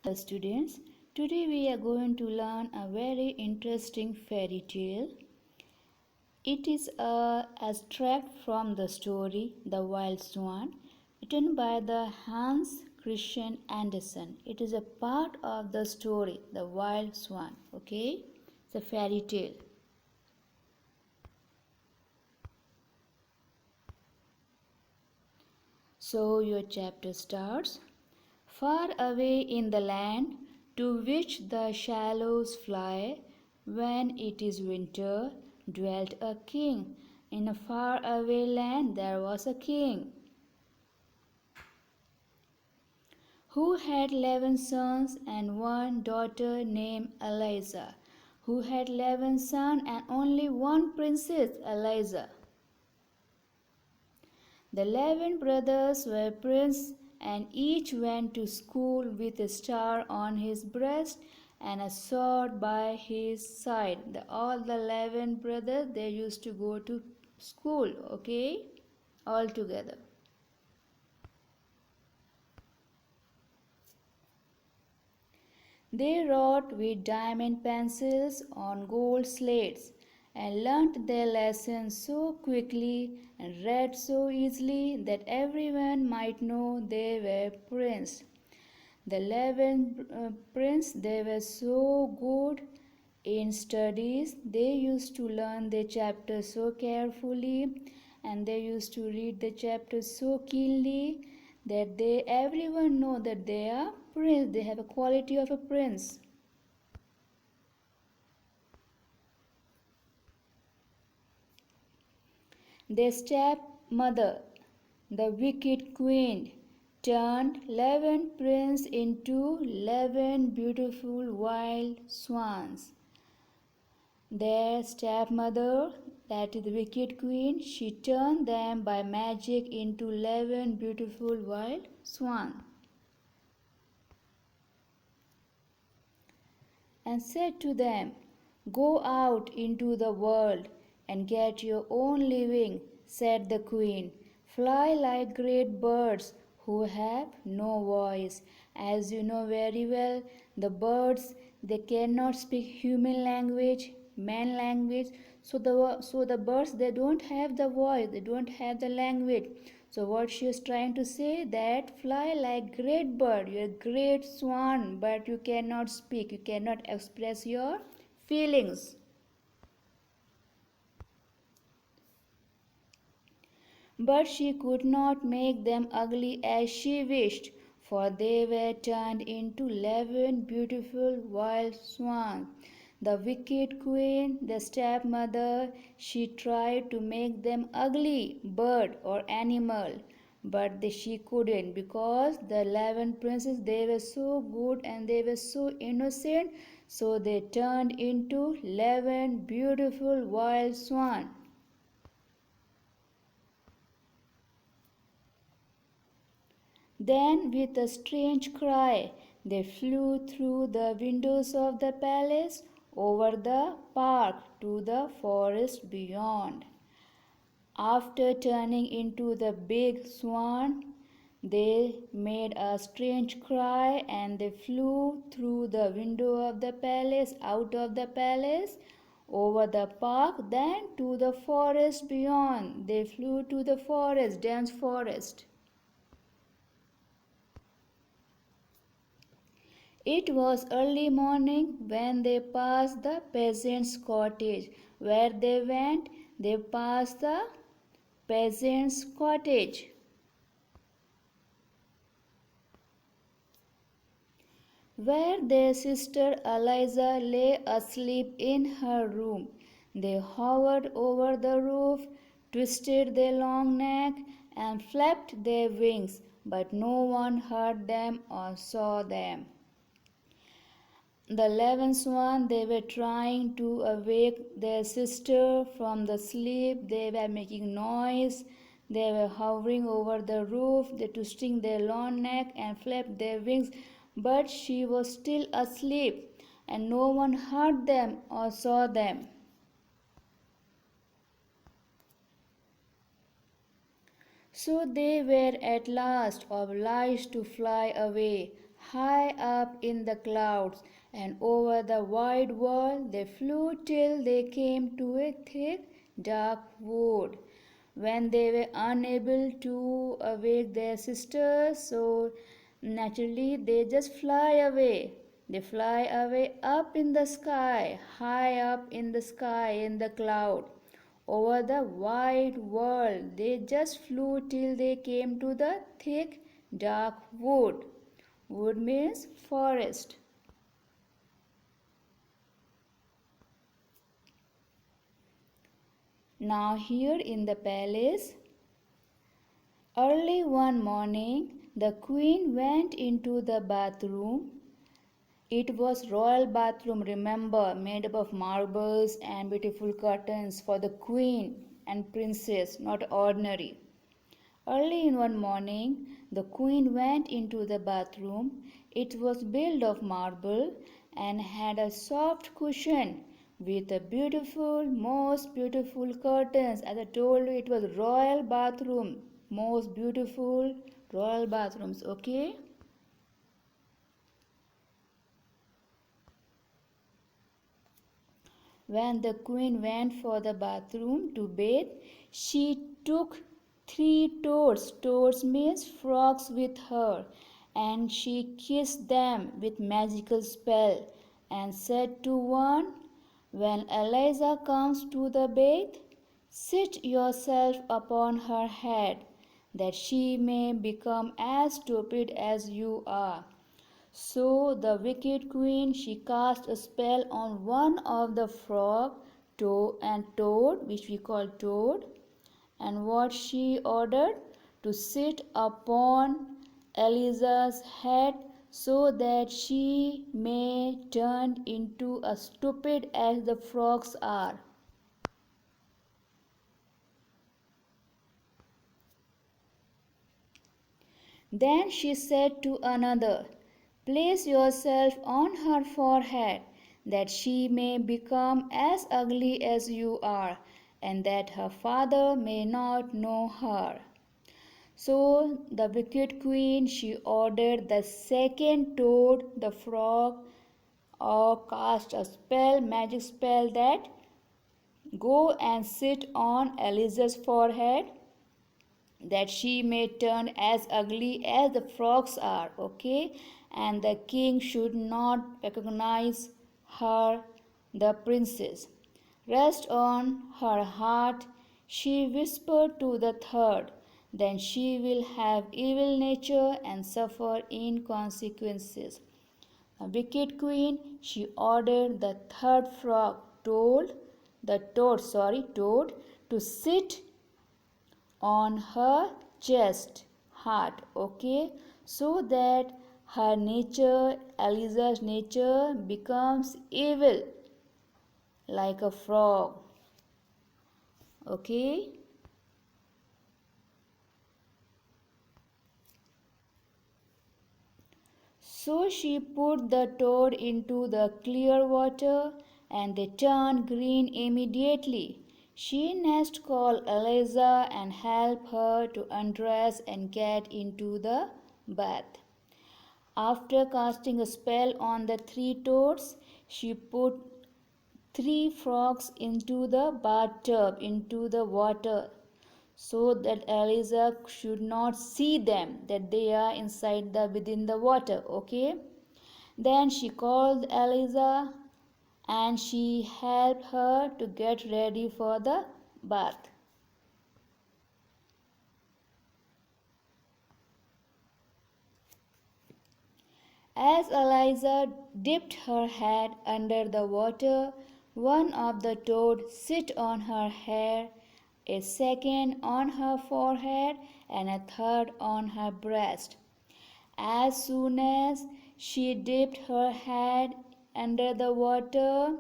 Hello students, today we are going to learn a very interesting fairy tale. It is a extract from the story The Wild Swan, written by the Hans Christian Andersen. It is a part of the story The Wild Swan. Okay, it's a fairy tale. So your chapter starts. Far away in the land to which the swallows fly when it is winter, dwelt a king. In a far away land there was a king who had 11 sons and one daughter named Eliza, who had 11 sons and only one princess, Eliza. The 11 brothers were princes, and each went to school with a star on his breast and a sword by his side. All the 11 brothers, they used to go to school, okay, all together. They wrote with diamond pencils on gold slates and learnt their lessons so quickly and read so easily that everyone might know they were princes. The 11 princes, they were so good in studies. They used to learn the chapters so carefully and they used to read the chapters so keenly that everyone know that they are prince. They have a quality of a prince. Their stepmother, the wicked queen, turned 11 princes into 11 beautiful wild swans. Their stepmother, that is the wicked queen, she turned them by magic into 11 beautiful wild swans and said to them, "Go out into the world and get your own living," said the queen. "Fly like great birds who have no voice." As you know very well, the birds, they cannot speak human language, man language. So the birds, they don't have the voice, they don't have the language. So what she is trying to say, that fly like great bird, you're a great swan, but you cannot speak, you cannot express your feelings. But she could not make them ugly as she wished, for they were turned into 11 beautiful wild swans. The wicked queen, the stepmother, she tried to make them ugly, bird or animal, but she couldn't, because the 11 princes, they were so good and they were so innocent, so they turned into 11 beautiful wild swans. Then, with a strange cry, they flew through the windows of the palace, over the park to the forest beyond. After turning into the big swan, they made a strange cry and they flew through the window of the palace, out of the palace, over the park, then to the forest beyond. They flew to the forest, dense forest. It was early morning when they passed the peasant's cottage. Where they went, they passed the peasant's cottage, where their sister Eliza lay asleep in her room. They hovered over the roof, twisted their long neck, and flapped their wings, but no one heard them or saw them. The 11 swans, they were trying to awake their sister from the sleep. They were making noise. They were hovering over the roof, they twisting their long neck and flapped their wings, but she was still asleep, and no one heard them or saw them. So they were at last obliged to fly away. high up in the clouds, and over the wide world they flew till they came to a thick, dark wood. When they were unable to awake their sisters, so naturally they just fly away. They fly away up in the sky, high up in the sky, in the cloud. Over the wide world, they just flew till they came to the thick, dark wood. Wood means forest. Now, here in the palace, early one morning, the queen went into the bathroom. It was royal bathroom, remember, made up of marbles and beautiful curtains for the queen and princess, not ordinary. Early in one morning, the queen went into the bathroom. It was built of marble and had a soft cushion with a beautiful, most beautiful curtains. As I told you, it was royal bathroom, most beautiful royal bathrooms. Okay. When the queen went for the bathroom to bathe, she took 3 toads. Toads means frogs with her, and she kissed them with magical spell and said to one, "When Eliza comes to the bath, sit yourself upon her head, that she may become as stupid as you are." So the wicked queen, she cast a spell on one of the frog and toad, which we call toad, and what she ordered to sit upon Eliza's head so that she may turn into as stupid as the frogs are. Then she said to another, "Place yourself on her forehead, that she may become as ugly as you are, and that her father may not know her." So the wicked queen, she ordered the second toad, the frog, or cast a spell, magic spell, that go and sit on Eliza's forehead, that she may turn as ugly as the frogs are. Okay, and the king should not recognize her, the princess. Rest on her heart, she whispered to the third, then she will have evil nature and suffer in consequences. A wicked queen, she ordered the third frog, toad, to sit on her chest, heart. Okay, so that her nature, Eliza's nature, becomes evil like a frog. Okay. So she put the toad into the clear water, and they turned green immediately. She next called Eliza and helped her to undress and get into the bath. After casting a spell on the 3 toads, she put 3 frogs into the bathtub, into the water, so that Eliza should not see them, that they are within the water. Okay. Then she called Eliza and she helped her to get ready for the bath. As Eliza dipped her head under the water, one of the toads sit on her hair, a second on her forehead, and a third on her breast. As soon as she dipped her head under the water,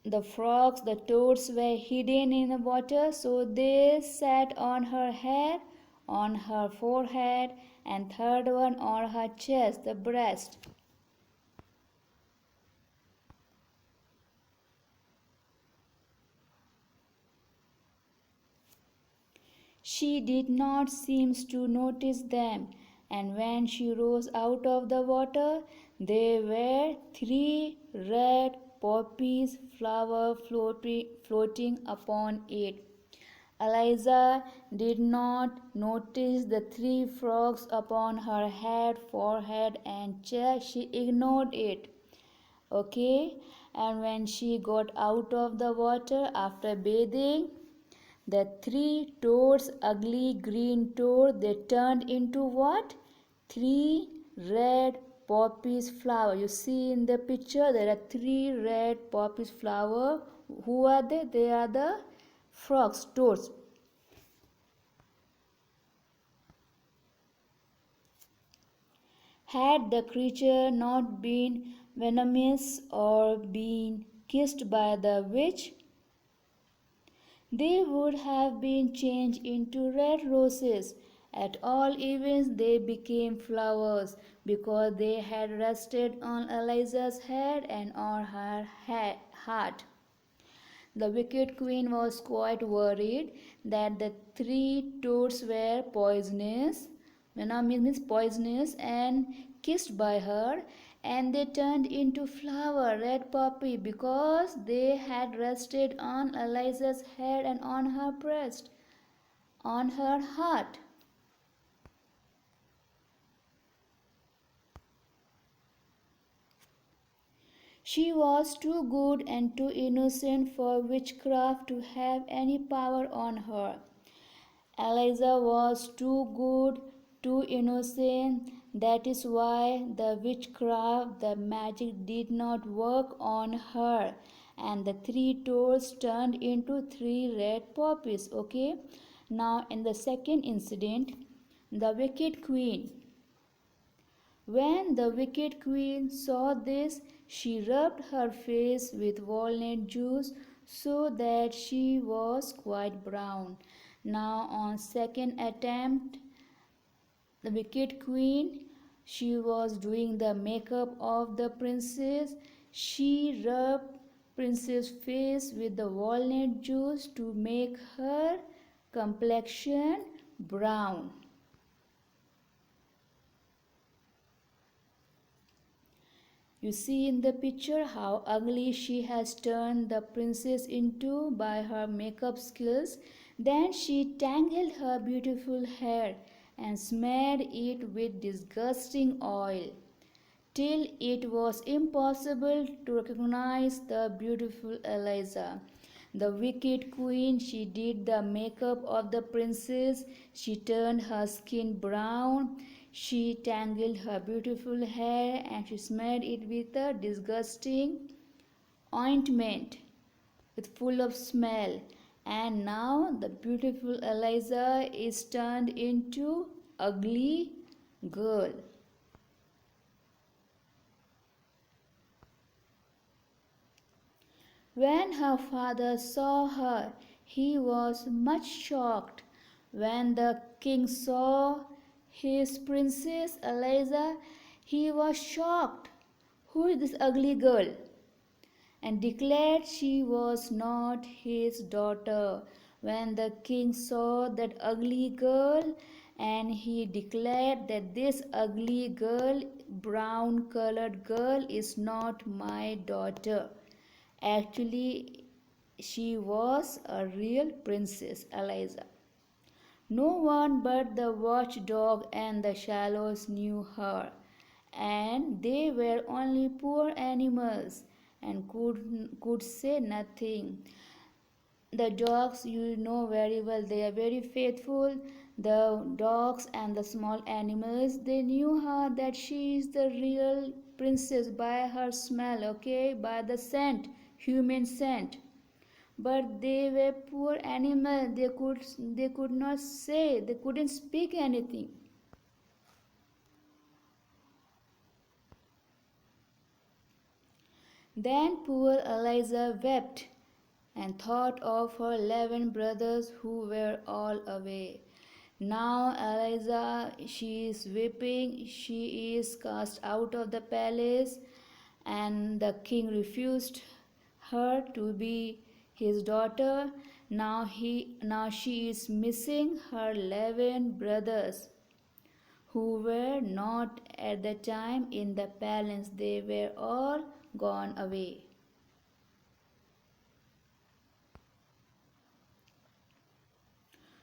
the frogs, the toads were hidden in the water, so they sat on her hair, on her forehead, and third one on her chest, the breast. She did not seem to notice them, And when she rose out of the water, there were three red poppies flower floating upon it. Eliza did not notice the three frogs upon her head, forehead, and chest. She ignored it. Okay, and when she got out of the water after bathing, the three toads, ugly green toad, they turned into what? Three red poppies flower. You see in the picture there are three red poppies flower. Who are they? They are the frogs, toads. Had the creature not been venomous or been kissed by the witch, they would have been changed into red roses. At all events, they became flowers because they had rested on Eliza's head and on her heart. The wicked queen was quite worried that the three toads were poisonous, venomous means poisonous, and kissed by her, and they turned into flower, red poppy, because they had rested on Eliza's head and on her breast, on her heart. She was too good and too innocent for witchcraft to have any power on her. Eliza was too good, too innocent. That is why the witchcraft, the magic did not work on her. And the three toads turned into three red poppies. Okay. Now, in the second incident, the wicked queen. When the wicked queen saw this, she rubbed her face with walnut juice so that she was quite brown. Now, on second attempt, the wicked queen, she was doing the makeup of the princess. She rubbed princess' face with the walnut juice to make her complexion brown. You see in the picture how ugly she has turned the princess into by her makeup skills. Then she tangled her beautiful hair and smeared it with disgusting oil till it was impossible to recognize the beautiful Eliza. The wicked queen, she did the makeup of the princess. She turned her skin brown. She tangled her beautiful hair and she smeared it with a disgusting ointment with full of smell. And now the beautiful Eliza is turned into ugly girl. When her father saw her, he was much shocked. When the king saw his princess Eliza, he was shocked. Who is this ugly girl? And declared she was not his daughter. When the king saw that ugly girl, and he declared that this ugly girl, brown colored girl, is not my daughter. Actually, she was a real princess, Eliza. No one but the watchdog and the shallows knew her, and they were only poor animals and could say nothing. The dogs, you know very well, they are very faithful. The dogs and the small animals, they knew her that she is the real princess by her smell, okay, by the scent, human scent. But they were poor animals. They could not say, they couldn't speak anything. Then poor Eliza wept and thought of her 11 brothers who were all away. Now Eliza, she is weeping, she is cast out of the palace, and the king refused her to be his daughter. Now she is missing her 11 brothers who were not at the time in the palace. They were all gone away.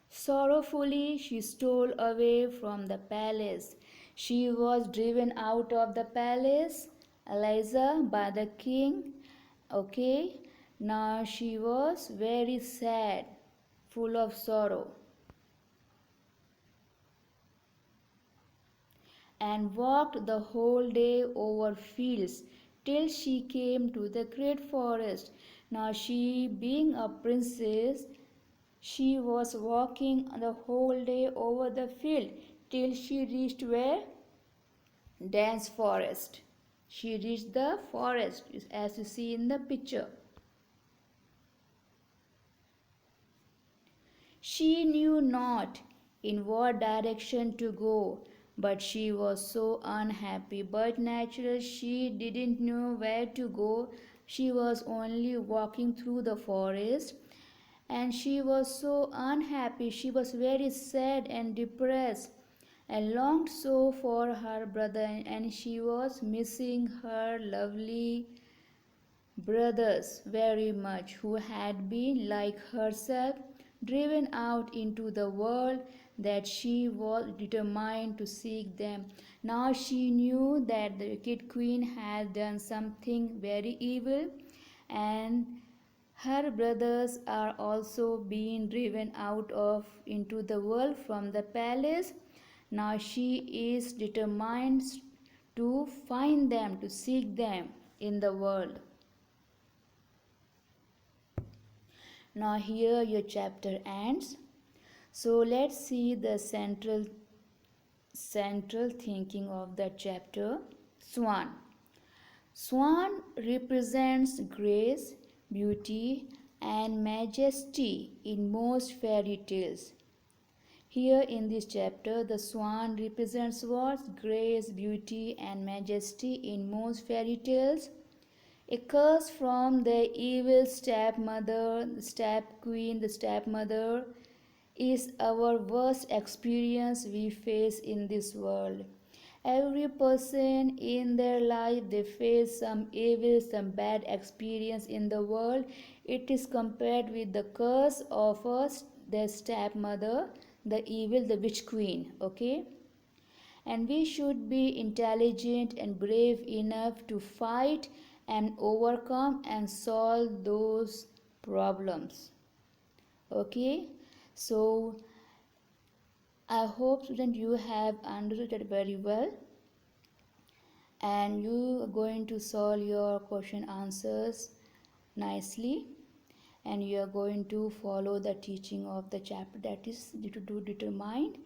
Sorrowfully, she stole away from the palace. She was driven out of the palace, Eliza, by the king. Okay, now she was very sad, full of sorrow, and walked the whole day over fields till she came to the great forest. Now, she, being a princess, she was walking the whole day over the field till she reached where? Dense forest. She reached the forest as you see in the picture. She knew not in what direction to go, but she was so unhappy. But naturally, she didn't know where to go. She was only walking through the forest, and she was so unhappy. She was very sad and depressed and longed so for her brother, and she was missing her lovely brothers very much, who had been like herself driven out into the world, that she was determined to seek them. Now she knew that the wicked queen had done something very evil, and her brothers are also being driven out of into the world from the palace. Now she is determined to find them, to seek them in the world. Now here your chapter ends. So let's see the central thinking of the chapter. Swan. Swan represents grace, beauty, and majesty in most fairy tales. Here in this chapter, the swan represents what? Grace, beauty, and majesty in most fairy tales. A curse from the evil stepmother, the step queen, the stepmother is our worst experience we face in this world. Every person in their life, they face some evil, some bad experience in the world. It is compared with the curse of their stepmother, the evil, the witch queen. Okay, and we should be intelligent and brave enough to fight and overcome and solve those problems. Okay, so I hope, student, you have understood it very well, and you are going to solve your question answers nicely, and you are going to follow the teaching of the chapter, that is to do determined,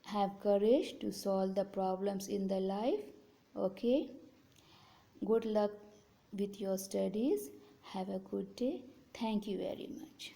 have courage to solve the problems in the life. Okay, good luck with your studies. Have a good day. Thank you very much.